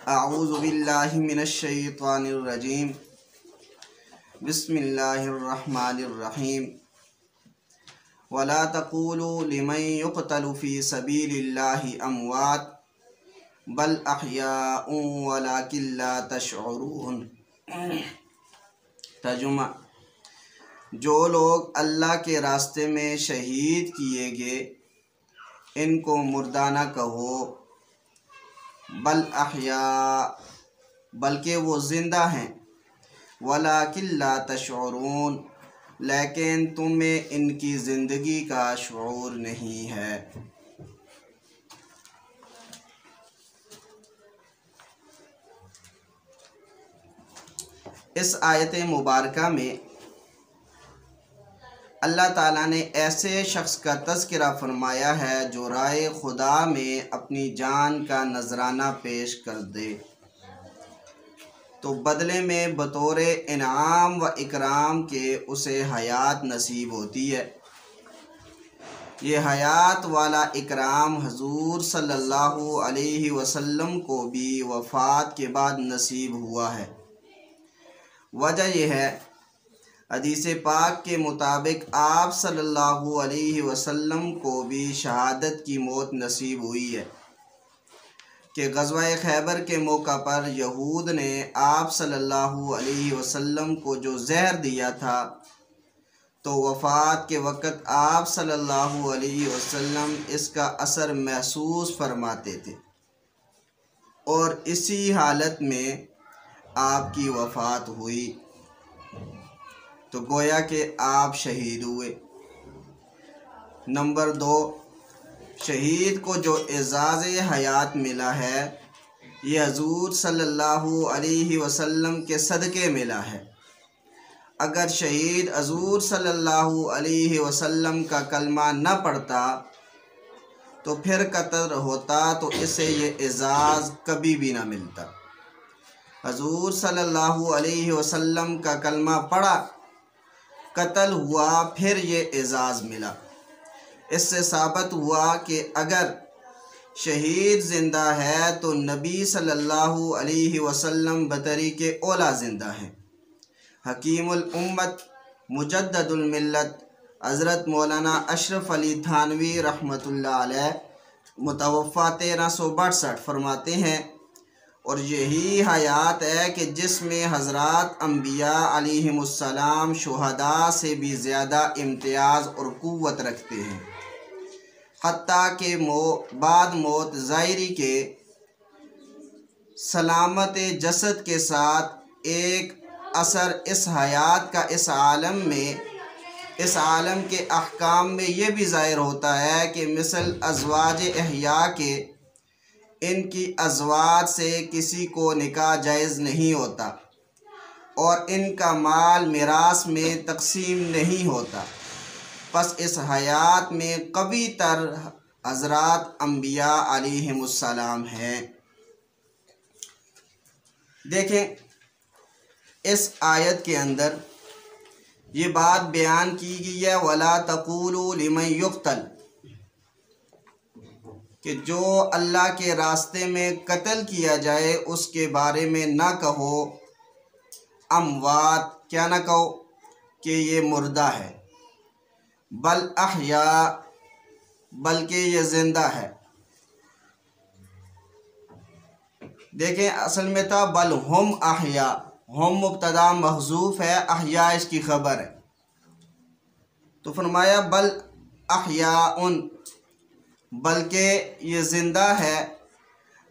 अऊज़ु बिल्लाहि मिनश शैतानिर रजीम। बिस्मिल्लाहिर रहमानिर रहीम। वला तक़ूलू लिमन युक़तलु फ़ी सबीलिल्लाहि अमवात बल अहयाउन वलाकिन ला तशऊरून। तर्जुमा: जो लोग अल्लाह के रास्ते में शहीद किए गए, इनको मुर्दा न कहो, बल अहया, बल्कि वो ज़िंदा हैं, वलाकिन ला तशऊरून, लेकिन तुम्हें इनकी ज़िंदगी का शऊर नहीं है। इस आयत मुबारका में अल्लाह ताला ने ऐसे शख्स का तज़किरा फरमाया है जो राह खुदा में अपनी जान का नजराना पेश कर दे तो बदले में बतौर इनाम व इकराम के उसे हयात नसीब होती है। ये हयात वाला इकराम हुज़ूर सल्लल्लाहु अलैहि वसल्लम को भी वफ़ात के बाद नसीब हुआ है। वजह यह है, हदीस पाक के मुताबिक आप सल्लल्लाहु अलैहि वसल्लम को भी शहादत की मौत नसीब हुई है कि ग़ज़वा खैबर के मौका पर यहूद ने आप सल्लल्लाहु अलैहि वसल्लम को जो जहर दिया था, तो वफ़ात के वक़्त आप सल्लल्लाहु अलैहि वसल्लम इसका असर महसूस फरमाते थे और इसी हालत में आपकी वफ़ात हुई, तो गोया कि आप शहीद हुए। नंबर 2, शहीद को जो एजाज़ हयात मिला है, ये हुज़ूर सल्लल्लाहु अलैहि वसल्लम के सदक़े मिला है। अगर शहीद हुज़ूर सल्लल्लाहु अलैहि वसल्लम का कलमा न पढ़ता तो फिर कत्ल होता, तो इसे ये एजाज़ कभी भी ना मिलता। हुज़ूर सल्लल्लाहु अलैहि वसल्लम का कलमा पढ़ा, कत्ल हुआ, फिर ये एजाज़ मिला। इससे साबित हुआ कि अगर शहीद ज़िंदा है तो नबी सल्लल्लाहु अलैहि वसल्लम बतरीक़े औला ज़िंदा हैं। हकीमुल उम्मत मुजद्दिदुल मिल्लत हज़रत मौलाना अशरफ अली थानवी रहमतुल्लाह अलैह मुतवफ़्फ़ा 1362 फरमाते हैं, और यही हयात है कि जिसमें हज़रात अंबिया अलैहिमुस्सलाम शुहदा से भी ज़्यादा इम्तियाज़ और क़ुव्वत रखते हैं। हत्ता के बाद मौत ज़ाहिरी के सलामत जसद के साथ एक असर इस हयात का इस आलम के अहकाम में ये भी ज़ाहिर होता है कि मिसल अज़वाज अहया के इनकी अज़वाज से किसी को निकाह जायज़ नहीं होता और इनका माल मिरास में तक़सीम नहीं होता। बस इस हयात में कवी तर हज़रात अंबिया अलैहिमुस्सलाम हैं। देखें, इस आयत के अंदर ये बात बयान की गई है, वला तक़ूलू लिमन युक़तल, कि जो अल्लाह के रास्ते में कत्ल किया जाए उसके बारे में ना कहो अमवात, क्या ना कहो कि ये मुर्दा है, बल अहया, बल्कि ये ज़िंदा है। देखें, असल में था बल हम अहया, हम मुब्तदा महज़ूफ़ है, अहया इसकी ख़बर है, तो फरमाया बल अहयाउन, बल्कि ये ज़िंदा है,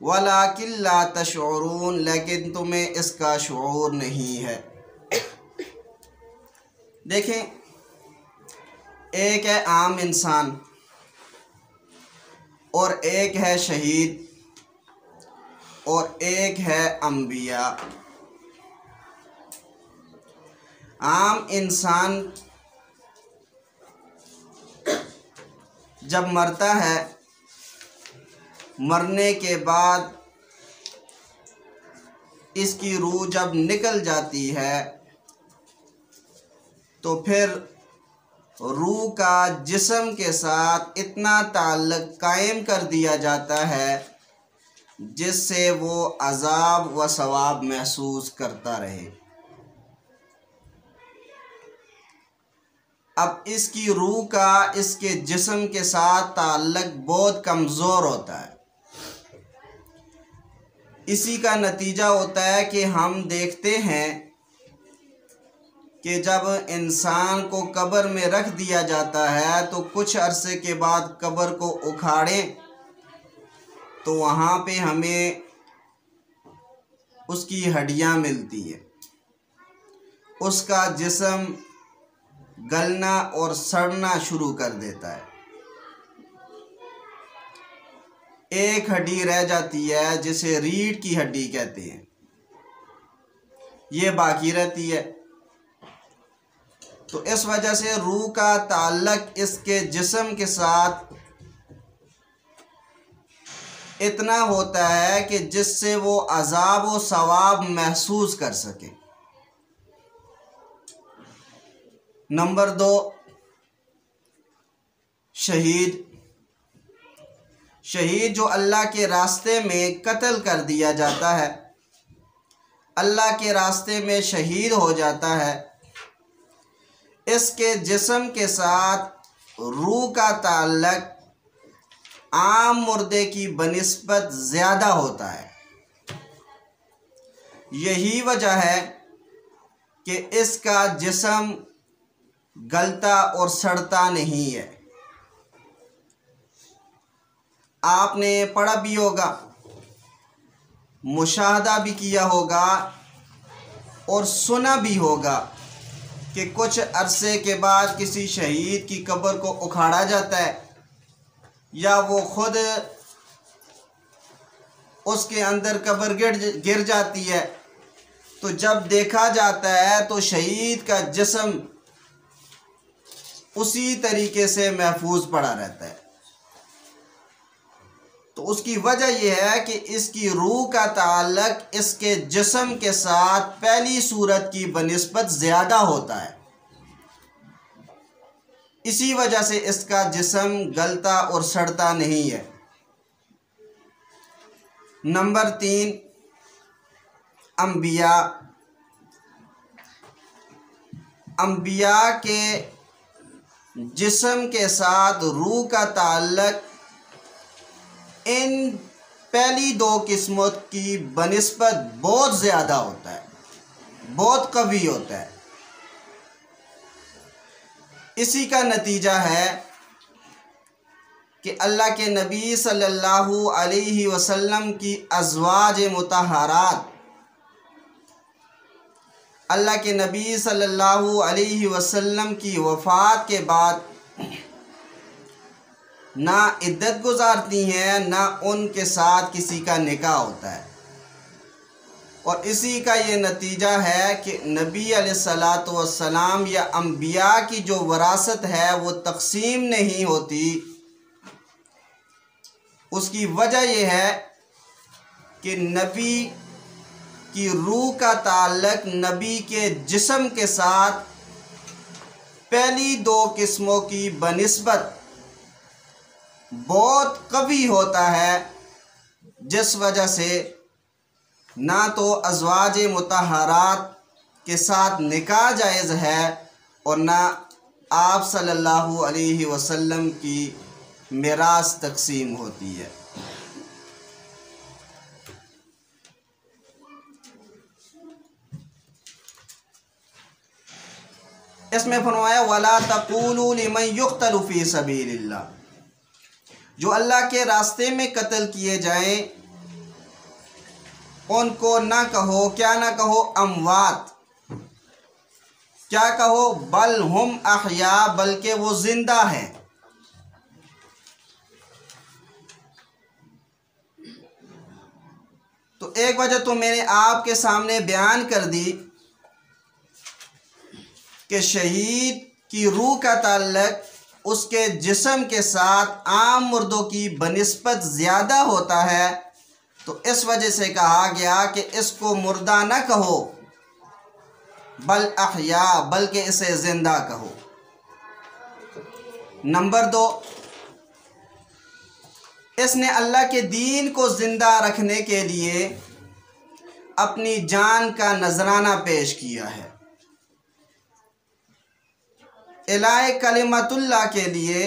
वलाकिन ला तशऊरून, लेकिन तुम्हें इसका शऊर नहीं है। देखें, एक है आम इंसान और एक है शहीद और एक है अंबिया। आम इंसान जब मरता है, मरने के बाद इसकी रूह जब निकल जाती है तो फिर रूह का जिस्म के साथ इतना ताल्लुक़ कायम कर दिया जाता है जिससे वो अजाब व सवाब महसूस करता रहे। अब इसकी रूह का इसके जिस्म के साथ ताल्लुक़ बहुत कमज़ोर होता है। इसी का नतीजा होता है कि हम देखते हैं कि जब इंसान को कब्र में रख दिया जाता है तो कुछ अरसे के बाद कब्र को उखाड़ें तो वहाँ पे हमें उसकी हड्डियाँ मिलती हैं। उसका जिस्म गलना और सड़ना शुरू कर देता है। एक हड्डी रह जाती है जिसे रीढ़ की हड्डी कहते हैं, ये बाकी रहती है। तो इस वजह से रूह का ताल्लुक़ इसके जिस्म के साथ इतना होता है कि जिससे वो अजाब व सवाब महसूस कर सके। नंबर 2, शहीद। शहीद जो अल्लाह के रास्ते में कत्ल कर दिया जाता है, अल्लाह के रास्ते में शहीद हो जाता है, इसके जिस्म के साथ रूह का ताल्लुक़ आम मुर्दे की बनिस्बत ज़्यादा होता है। यही वजह है कि इसका जिस्म गलता और सड़ता नहीं है। आपने पढ़ा भी होगा, मुशाहदा भी किया होगा और सुना भी होगा कि कुछ अरसे के बाद किसी शहीद की कब्र को उखाड़ा जाता है या वो खुद उसके अंदर कब्र गिर जाती है। तो जब देखा जाता है तो शहीद का जिस्म उसी तरीके से महफूज पड़ा रहता है। तो उसकी वजह यह है कि इसकी रूह का ताल्लुक़ इसके जिस्म के साथ पहली सूरत की बनिस्बत ज़्यादा होता है। इसी वजह से इसका जिस्म गलता और सड़ता नहीं है। नंबर 3, अंबिया। अंबिया के जिस्म के साथ रूह का ताल्लुक़ इन पहली 2 किस्मों की बनिस्बत बहुत ज़्यादा होता है, बहुत कवी होता है। इसी का नतीजा है कि अल्लाह के नबी सल्लल्लाहु अलैहि वसल्लम की अज़वाज मुतहरात, अल्लाह के नबी सल्लल्लाहु अलैहि वसल्लम की वफ़ात के बाद ना इद्दत गुजारती हैं, ना उनके साथ किसी का निकाह होता है। और इसी का ये नतीजा है कि नबी अलैहिस्सलातु वस्सलाम या अंबिया की जो वरासत है वो तक़सीम नहीं होती। उसकी वजह यह है कि नबी की रूह का ताल्लुक़ नबी के जिस्म के साथ पहली 2 किस्मों की बनिस्बत बहुत कवी होता है, जिस वजह से ना तो अज़वाज मुतहरात के साथ निकाह जायज़ है और ना आप सल्लल्लाहु अलैहि वसल्लम की मिरास तक़सीम होती है। इसमें फरमाया वला तक़ूलू लिमन युक़्तलु फ़ी सबीलिल्लाह, जो अल्लाह के रास्ते में कत्ल किए जाएं उनको ना कहो, क्या ना कहो, अमवात, क्या कहो, बल हुम अहया, बल्कि वो जिंदा हैं। तो एक वजह तो मैंने आपके सामने बयान कर दी कि शहीद की रूह का ताल्लुक़ उसके जिस्म के साथ आम मुर्दों की बनिस्बत ज़्यादा होता है। तो इस वजह से कहा गया कि इसको मुर्दा न कहो, बल अहया, बल्कि इसे ज़िंदा कहो। नंबर 2, इसने अल्लाह के दीन को ज़िंदा रखने के लिए अपनी जान का नजराना पेश किया है। इलाए कलिमतुल्लाह के लिए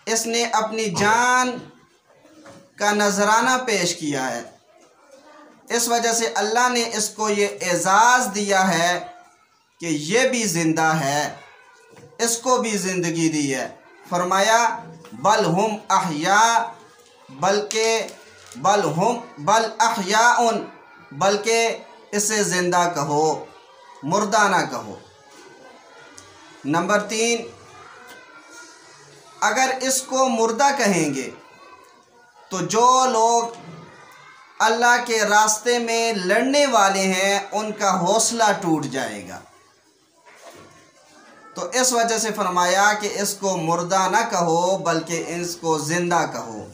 इसने अपनी जान का नजराना पेश किया है। इस वजह से अल्लाह ने इसको ये एजाज़ दिया है कि ये भी ज़िंदा है, इसको भी ज़िंदगी दी है। फरमाया बल हुम अहया, बल अहयाउन, बल्कि इसे ज़िंदा कहो, मुर्दा ना कहो। नंबर 3, अगर इसको मुर्दा कहेंगे तो जो लोग अल्लाह के रास्ते में लड़ने वाले हैं उनका हौसला टूट जाएगा। तो इस वजह से फरमाया कि इसको मुर्दा ना कहो बल्कि इसको ज़िंदा कहो।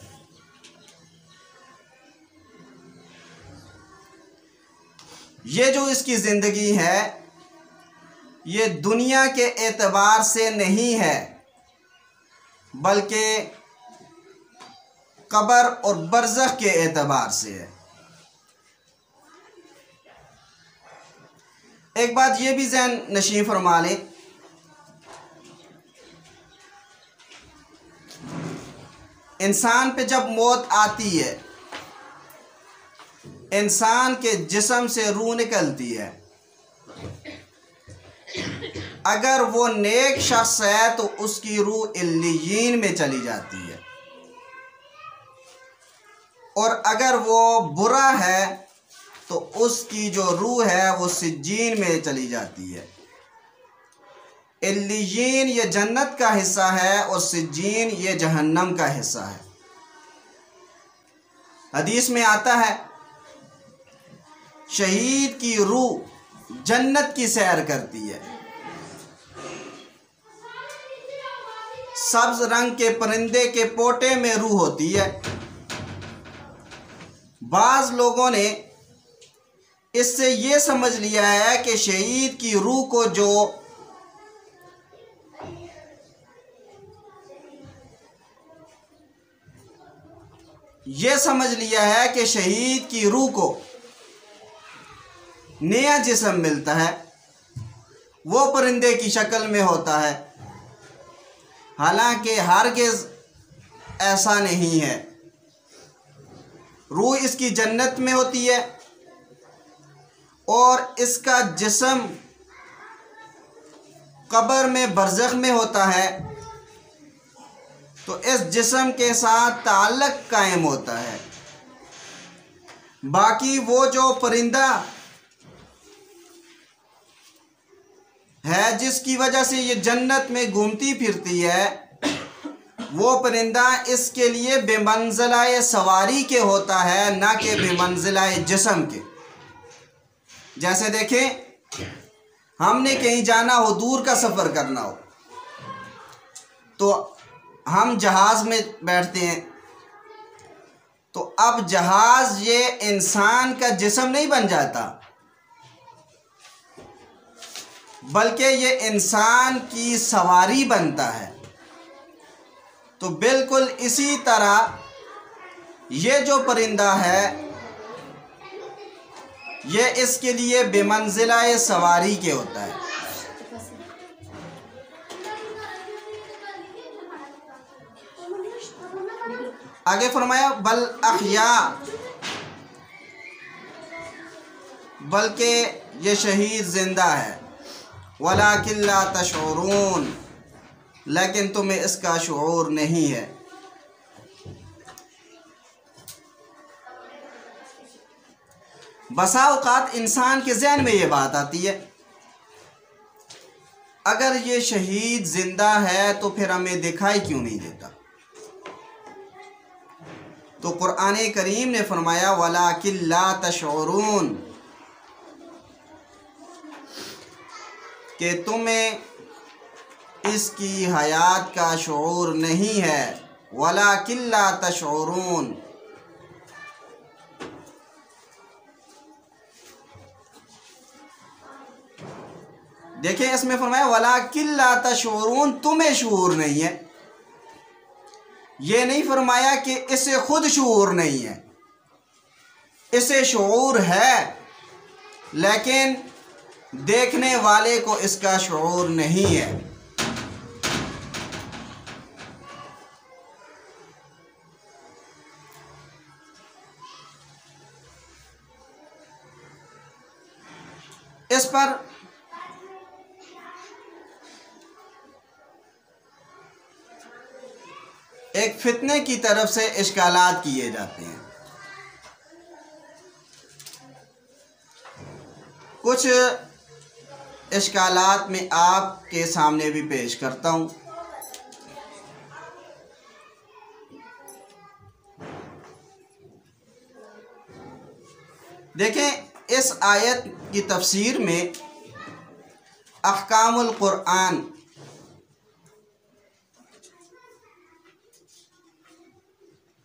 ये जो इसकी ज़िंदगी है ये दुनिया के एतबार से नहीं है बल्कि कब्र और बरज़ख के एतबार से है। एक बात ये भी ज़हन नशीं फरमा लें, इंसान पे जब मौत आती है इंसान के जिस्म से रूह निकलती है। अगर वो नेक शख्स है तो उसकी रूह इल्लियीन में चली जाती है, और अगर वो बुरा है तो उसकी जो रूह है वो सिज्जीन में चली जाती है। इल्लियीन ये जन्नत का हिस्सा है और सिज्जीन ये जहन्नम का हिस्सा है। हदीस में आता है शहीद की रूह जन्नत की सैर करती है। सब्ज रंग के परिंदे के पोटे में रूह होती है। बाज लोगों ने इससे ये समझ लिया है कि शहीद की रूह को जो ये समझ लिया है कि शहीद की रूह को नया जिस्म मिलता है, वो परिंदे की शक्ल में होता है। हालांकि हरगिज़ ऐसा नहीं है। रूह इसकी जन्नत में होती है और इसका जिस्म कब्र में बरज़ख में होता है, तो इस जिस्म के साथ ताल्लुक़ कायम होता है। बाकी वो जो परिंदा है जिसकी वजह से ये जन्नत में घूमती फिरती है, वो परिंदा इसके लिए बेमंज़िलाए सवारी के होता है, ना कि बेमंज़िलाए जिस्म के। जैसे देखें, हमने कहीं जाना हो, दूर का सफ़र करना हो, तो हम जहाज़ में बैठते हैं। तो अब जहाज़ ये इंसान का जिस्म नहीं बन जाता, बल्कि ये इंसान की सवारी बनता है। तो बिल्कुल इसी तरह ये जो परिंदा है ये इसके लिए बेमंज़िलाए सवारी के होता है। आगे फरमाया बल अहया, बल्कि ये शहीद जिंदा है। वलाकिन ला तशऊरून, लेकिन तुम्हें इसका शऊर नहीं है। बसा औक़ात इंसान के ज़हन में ये बात आती है, अगर ये शहीद जिंदा है तो फिर हमें दिखाई क्यों नहीं देता। तो कुरान करीम ने फरमाया वलाकिन ला तशऊरून, कि तुम्हें इसकी हयात का शऊर नहीं है। वलाकिन ला तशऊरून, देखिए इसमें फरमाया वलाकिन ला तशऊरून, तुम्हें शऊर नहीं है। ये नहीं फरमाया कि इसे खुद शऊर नहीं है, इसे शऊर है लेकिन देखने वाले को इसका शऊर नहीं है। इस पर एक फितने की तरफ से इश्कालात किए जाते हैं। कुछ इश्कालात में आपके सामने भी पेश करता हूँ। देखें, इस आयत की तफसीर में अहकामुल कुरान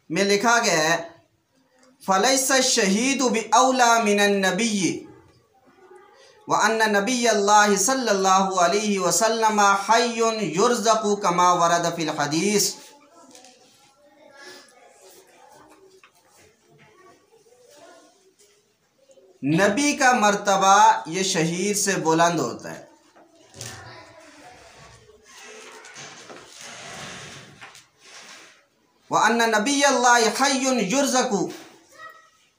में लिखा गया है, फलैसा शहीदु बिऔला मिनन नबिय्य व अन्न नबिय्यल्लाहि सल्लल्लाहु अलैहि वसल्लम हय्युन युरज़क़ु कमा वरद फिल हदीस। नबी का मर्तबा ये शहीद से बुलंद होता है। व अन्न नबिय्यल्लाहि हय्युन युरज़क़ु,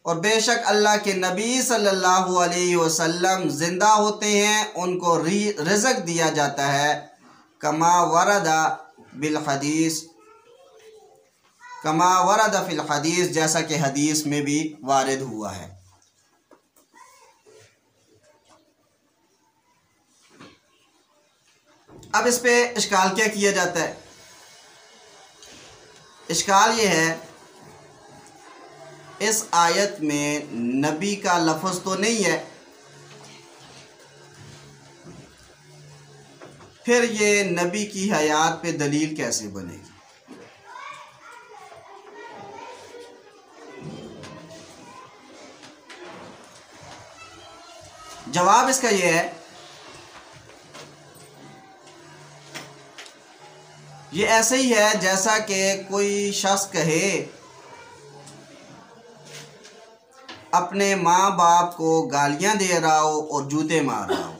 और बेशक अल्लाह के नबी सल्लल्लाहु अलैहि वसल्लम ज़िंदा होते हैं, उनको रिज़्क़ दिया जाता है। कमा वरदा बिल हदीस, कमा वरदा फिल हदीस, जैसा कि हदीस में भी वारिद हुआ है। अब इस पे इश्काल क्या किया जाता है? इश्काल ये है, इस आयत में नबी का लफ्ज़ तो नहीं है, फिर ये नबी की हयात पे दलील कैसे बनेगी? जवाब इसका ये है, ये ऐसे ही है जैसा कि कोई शख्स कहे अपने माँ बाप को गालियां दे रहा हो और जूते मार रहा हो।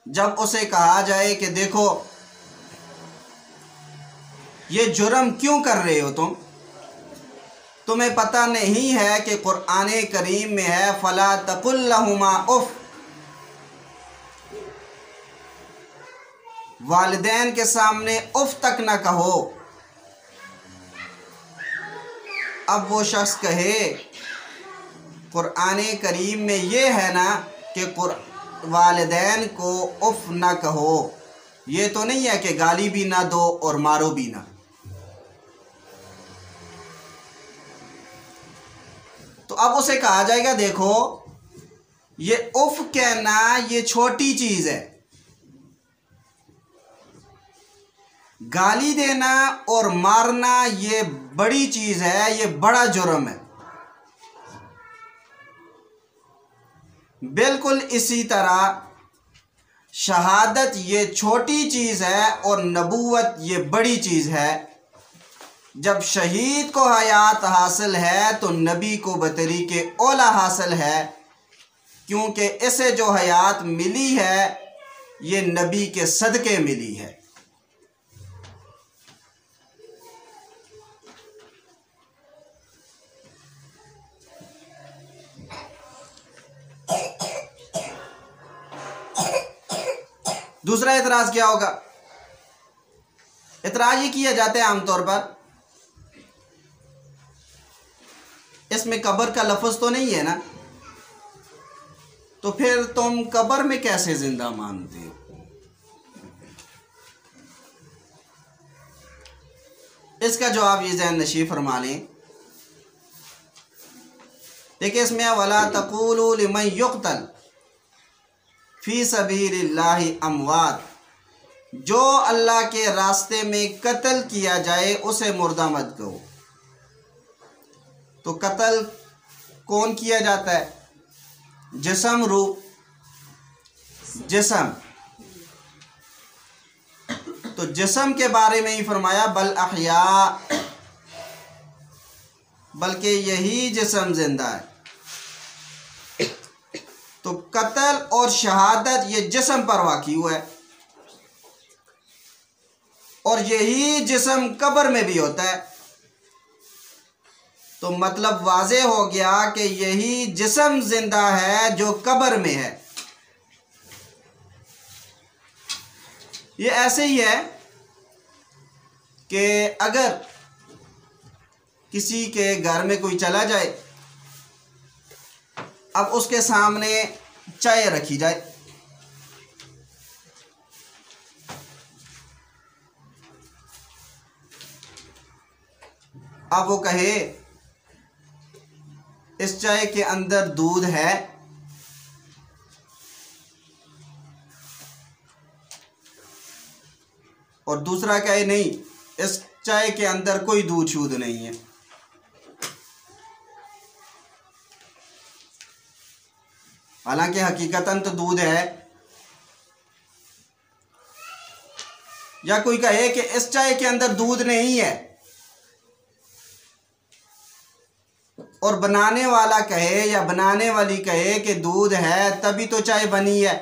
जब उसे कहा जाए कि देखो ये जुर्म क्यों कर रहे हो तुम्हें पता नहीं है कि कुरान करीम में है, फला तकुल लहुमा उफ, वालिदैन के सामने उफ तक न कहो। अब वो शख्स कहे कुरान करीम में ये है ना कि वालिदैन को उफ न कहो, ये तो नहीं है कि गाली भी ना दो और मारो भी ना। तो अब उसे कहा जाएगा देखो ये उफ कहना ये छोटी चीज़ है, गाली देना और मारना ये बड़ी चीज़ है, ये बड़ा जुर्म है। बिल्कुल इसी तरह शहादत ये छोटी चीज़ है और नबूवत ये बड़ी चीज़ है। जब शहीद को हयात हासिल है तो नबी को बतरीके औला हासिल है, क्योंकि इसे जो हयात मिली है ये नबी के सदके मिली है। दूसरा एतराज़ क्या होगा? एतराज़ ये किया जाता है आमतौर पर, इसमें कब्र का लफ्ज़ तो नहीं है ना, तो फिर तुम कब्र में कैसे जिंदा मानते हो? इसका जवाब ये ज़हन नशीं फरमा लें। देखिए इसमें वला तक़ूलू लिमन युक़तल फ़ी सबीलिल्लाहि अमवात, जो अल्लाह के रास्ते में कत्ल किया जाए उसे मुर्दा मत कहो। तो कत्ल कौन किया जाता है? जिस्म रूह, जिस्म। तो जिस्म के बारे में ही फरमाया बल अहया, बल्कि यही जिस्म जिंदा है। तो कत्ल और शहादत ये जिस्म पर वाक़ई हुआ है, और यही जिस्म कब्र में भी होता है। तो मतलब वाज़े हो गया कि यही जिस्म जिंदा है जो कब्र में है। ये ऐसे ही है कि अगर किसी के घर में कोई चला जाए, अब उसके सामने चाय रखी जाए, अब वो कहे इस चाय के अंदर दूध है, और दूसरा कहे नहीं, इस चाय के अंदर कोई दूध शूध नहीं है। हालांकि हकीकतन तो दूध है। या कोई कहे कि इस चाय के अंदर दूध नहीं है, और बनाने वाला कहे या बनाने वाली कहे कि दूध है, तभी तो चाय बनी है।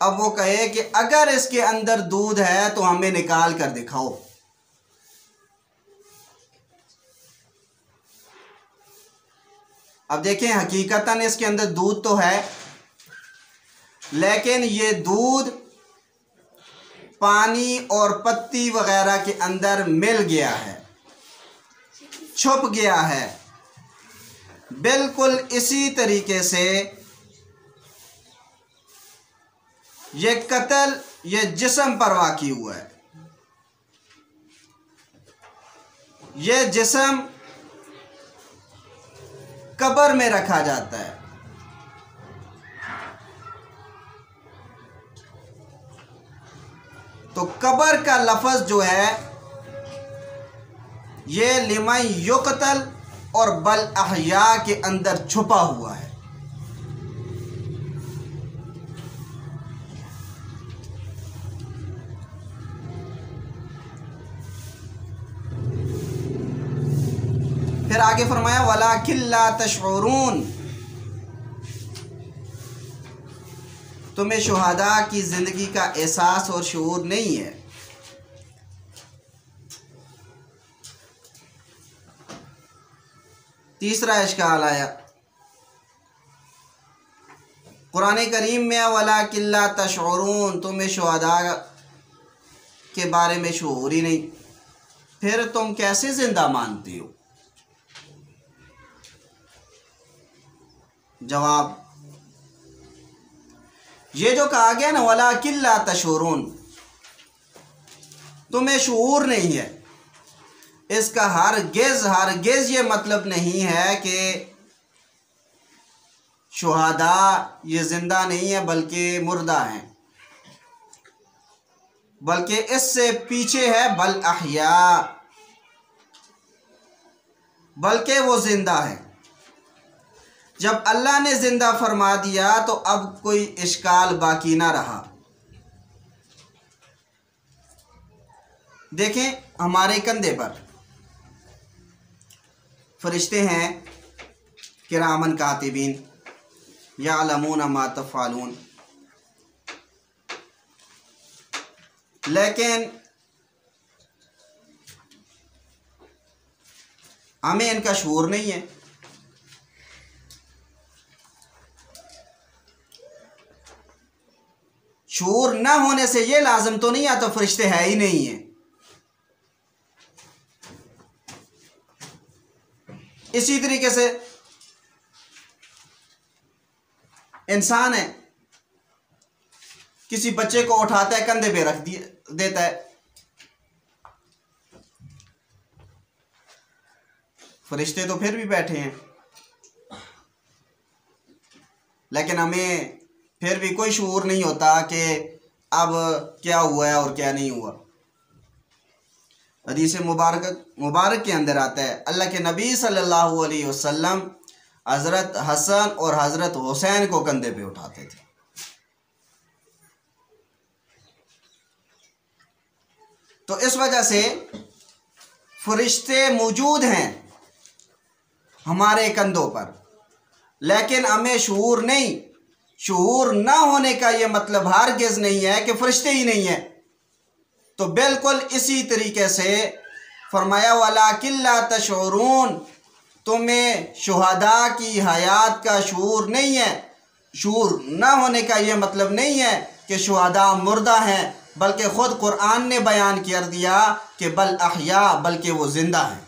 अब वो कहे कि अगर इसके अंदर दूध है तो हमें निकाल कर दिखाओ। अब देखें, हकीकतन इसके अंदर दूध तो है, लेकिन ये दूध पानी और पत्ती वगैरह के अंदर मिल गया है, छुप गया है। बिल्कुल इसी तरीके से ये कत्ल ये जिस्म पर वाक़ई हुआ है। ये जिस्म कब्र में रखा जाता है। तो कब्र का लफ्ज़ जो है ये लिमन युक़तल और बल अहया के अंदर छुपा हुआ है। फिर आगे फरमाया वलाकिन ला तशऊरून, तुम्हें शुहदा की ज़िंदगी का एहसास और शऊर नहीं है। तीसरा इश्काल आया कुरान करीम में, वलाकिन ला तशऊरून, तुम्हें शुहदा के बारे में शऊर ही नहीं, फिर तुम कैसे ज़िंदा मानते हो? जवाब, ये जो कहा गया ना वलाकिन ला तशऊरून, तुम्हें शऊर नहीं है, इसका हरगिज़ ये मतलब नहीं है कि शुहदा ये जिंदा नहीं है बल्कि मुर्दा हैं, बल्कि इससे पीछे है बल अहया, बल्कि वो जिंदा है। जब अल्लाह ने जिंदा फरमा दिया तो अब कोई इश्काल बाकी ना रहा। देखें, हमारे कंधे पर फरिश्ते हैं किरामन कातिबीन यालमून मा तफ़अलून, लेकिन हमें इनका शऊर नहीं है। शऊर न होने से ये लाजम तो नहीं आता फरिश्ते है ही नहीं है। इसी तरीके से इंसान है, किसी बच्चे को उठाता है, कंधे पे रख देता है, फरिश्ते तो फिर भी बैठे हैं, लेकिन हमें फिर भी कोई शऊर नहीं होता कि अब क्या हुआ है और क्या नहीं हुआ। हदीस मुबारक के अंदर आता है, अल्लाह के नबी सल्लल्लाहु अलैहि वसल्लम हज़रत हसन और हज़रत हुसैन को कंधे पे उठाते थे। तो इस वजह से फरिश्ते मौजूद हैं हमारे कंधों पर, लेकिन हमें शऊर नहीं। शऊर ना होने का यह मतलब हरगिज़ नहीं है कि फरिश्ते ही नहीं है। तो बिल्कुल इसी तरीके से फरमाया वलाकिन ला तशऊरून, तुम्हें शुहदा की हयात का शऊर नहीं है। शऊर ना होने का यह मतलब नहीं है कि शुहदा मुर्दा हैं, बल्कि ख़ुद कुरान ने बयान कर दिया कि बल अहया, बल्कि वो ज़िंदा हैं।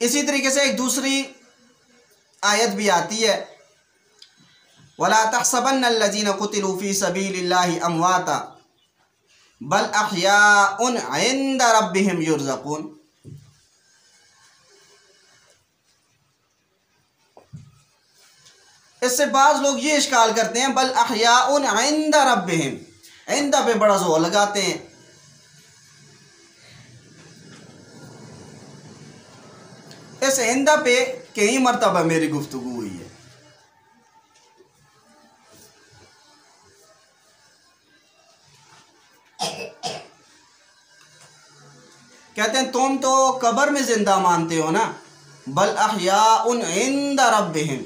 इसी तरीके से एक दूसरी आयत भी आती है, वला तहसबन्ना अल्लज़ीना कुतिलू फ़ी सबीलिल्लाहि अमवाता बल अहयाउन इंदा रब्बिहिम युरज़क़ून। इससे बाज़ लोग ये इश्काल करते हैं बल अहयाउन इंदा रब्बिहिम, इंदा पे बड़ा जोर लगाते हैं। इस इंदा पे कई मरतबा मेरी गुफ्तगू हुई है। कहते हैं तुम तो कब्र में जिंदा मानते हो ना, बल अहयाउन इंदा रब्बिहिम,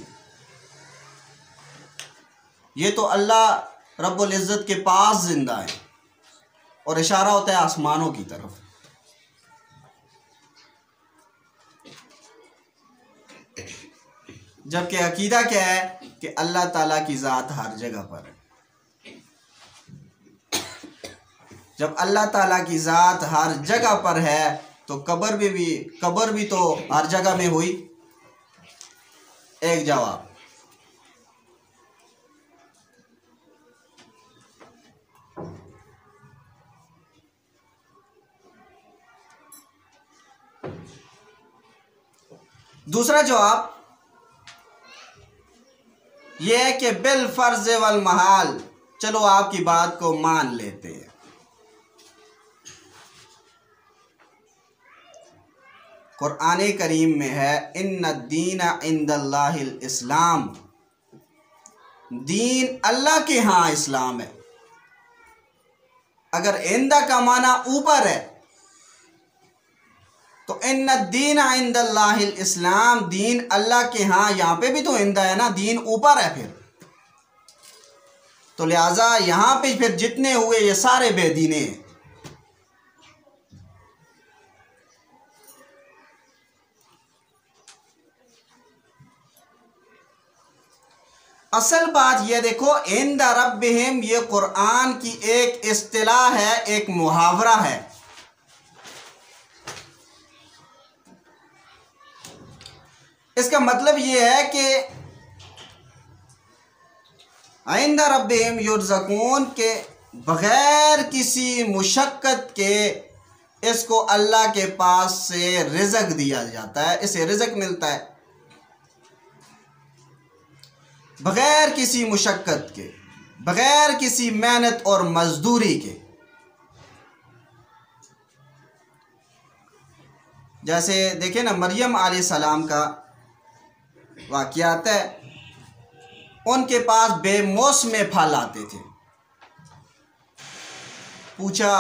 ये तो अल्लाह रब्बुल इज़्ज़त के पास जिंदा है, और इशारा होता है आसमानों की तरफ। जबकि अकीदा क्या है कि अल्लाह ताला की ज़ात हर जगह पर है। जब अल्लाह ताला की ज़ात हर जगह पर है तो कब्र भी तो हर जगह में हुई। एक जवाब। दूसरा जवाब यह है कि बिल फर्ज वल महाल, चलो आपकी बात को मान लेते हैं। कुरान करीम में है इन्ना दीना इंदल्लाहिल इस्लाम, दीन अल्लाह के यहाँ इस्लाम है। अगर इंदा का माना ऊपर है तो इन्ना दीना इंदल्लाहिल इस्लाम, दीन अल्लाह के यहाँ, यहाँ पे भी तो इंदा है ना, दीन ऊपर है फिर। तो लिहाजा यहाँ पे फिर जितने हुए ये सारे बेदीने हैं। असल बात यह देखो, इंदा रब्बिहिम ये कुरान की एक इस्तिलाह है, एक मुहावरा है। इसका मतलब यह है कि इंदा रब्बिहिम युरज़क़ून के बग़ैर किसी मुशक्क़त के इसको अल्लाह के पास से रिज़्क़ दिया जाता है, इसे रिज़्क़ मिलता है बग़ैर किसी मुशक्क़त के, बग़ैर किसी मेहनत और मजदूरी के। जैसे देखें ना, मरियम अलैहिस्सलाम का वाक़या आता है, उनके पास बेमौसमे फल आते थे। पूछा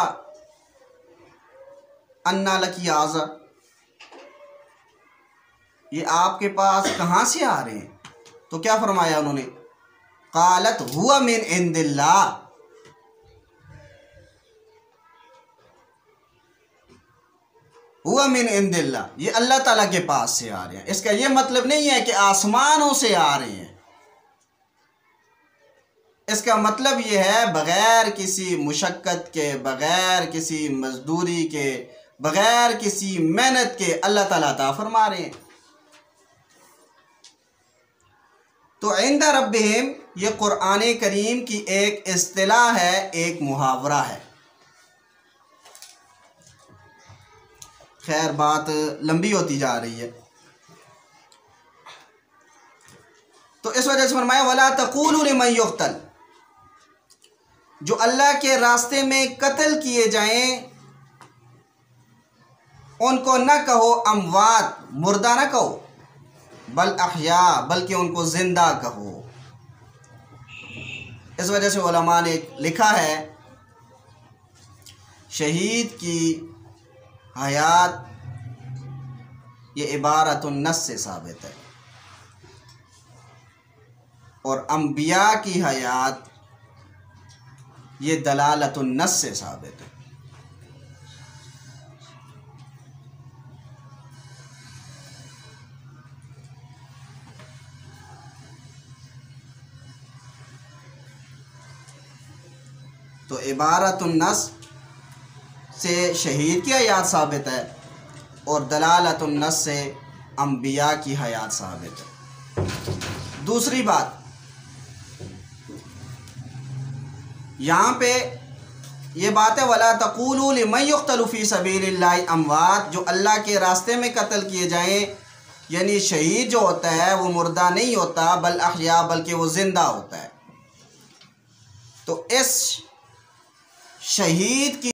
अन्ना लकी आज़ा, ये आपके पास कहाँ से आ रहे हैं? तो क्या फरमाया उन्होंने? क़ालत हुवा मिन इंदिल्लाह, हुवा मिन इंदिल्लाह, ये अल्लाह ताला के पास से आ रहे हैं। इसका ये मतलब नहीं है कि आसमानों से आ रहे हैं। इसका मतलब ये है बग़ैर किसी मुशक्क़त के, बग़ैर किसी मजदूरी के, बग़ैर किसी मेहनत के अल्लाह ताला अता फरमा रहे हैं। तो इंदा रब्बिहिम ये कुरान करीम की एक इस्तिलाह है, एक मुहावरा है। खैर बात लंबी होती जा रही है, तो इस वजह से फरमाया वला तक़ूलू लिमन युक़तल, जो अल्लाह के रास्ते में कत्ल किए जाएं उनको न कहो अमवात, मुर्दा न कहो, बल अहया, बल्कि उनको ज़िंदा कहो। इस वजह से उलमा ने लिखा है शहीद की हयात ये इबारतुन नस से साबित है और अम्बिया की हयात ये दलालतुन नस से साबित है। तो इबारतुन नस से शहीद की हयात साबित है और दलालतुन नस से अम्बिया की हयात साबित है। दूसरी बात, यहाँ पे ये बात है वला तक़ूलू लिमन युक़्तलु फ़ी सबीलिल्लाहि अमवात, जो अल्लाह के रास्ते में कत्ल किए जाएं, यानी शहीद जो होता है वो मुर्दा नहीं होता बल अहया, बल्कि वो ज़िंदा होता है। तो इस शहीद की